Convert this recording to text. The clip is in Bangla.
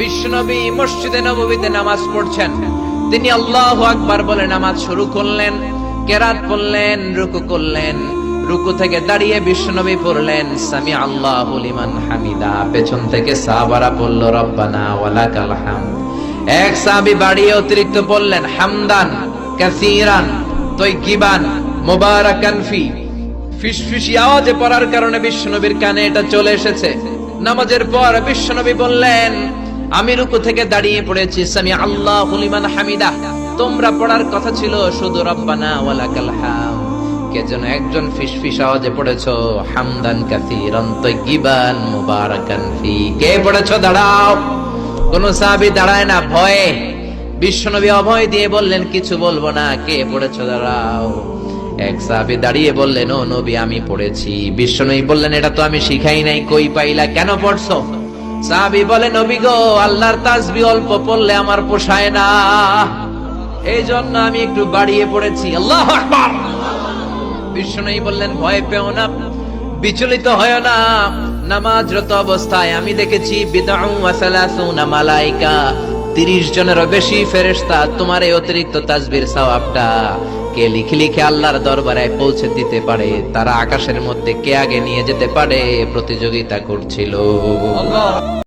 বিশ্বনবী মসজিদে নববীতে নামাজ পড়ছেন। তিনি আল্লাহু আকবার বলে নামাজ শুরু করলেন, কেরাত পড়লেন, রুকু করলেন। রুকু থেকে দাঁড়িয়ে বিশ্বনবী পড়লেন সামি আল্লাহু লিমান হামিদা। পেছন থেকে সাহাবারা পড়ল রব্বানা ওয়ালাকাল হামদ। এক সাহাবী বাড়িয়ে অতিরিক্ত পড়লেন হামদান কাসীরান তাইয়িবান মুবারাকান ফি। ফিসফিসি আওয়াজে পড়ার কারণে বিশ্বনবীর কানে এটা চলে এসেছে। নামাজের পর বিশ্বনবী বললেন, আমি রুকু থেকে দাঁড়িয়ে পড়েছি সামি আল্লাহু লিমান হামিদা। তোমরা পড়ার কথা ছিল শুধু রব্বানা ওয়ালাকাল হামদ। কে যেন একজন ফিসফিস আওয়াজে পড়েছো হামদান কাসীরান তাইয়িবান মুবারাকান ফি। কে পড়েছো? দাঁড়াও। কোন সাহাবী দাঁড়ায় না ভয়ে। বিশ্বনবী অভয় দিয়ে বললেন, কিছু বলবো না। কে পড়েছো? দাঁড়াও। এক সাহাবী দাঁড়িয়ে বললেন, ও নবী আমি পড়েছি। বিশ্বনবী বললেন, এটা তো আমি শিখাই নাই, কই পাইলা, কেন পড়ছো? সাহাবী বলে, নবী গো, আল্লাহর তাসবিহ অল্প পড়লে আমার পোষায় না, এই জন্য আমি একটু বাড়িয়ে পড়েছি। আল্লাহু আকবার। বিশ্বনবী বললেন, ভয় পেও না, বিচলিত হয় না। নামাজরত অবস্থায় আমি দেখেছি বিদআউ ওয়া সালাসুনা মালায়েকা, 30 জনেরও বেশি ফেরেশতা তোমার এই অতিরিক্ত তাসবিহর সওয়াবটা কে লিখে লিখে আল্লাহর দরবারে পৌঁছে দিতে পারে। তারা আকাশের মধ্যে কে আগে নিয়ে যেতে পারে প্রতিযোগিতা করছিল।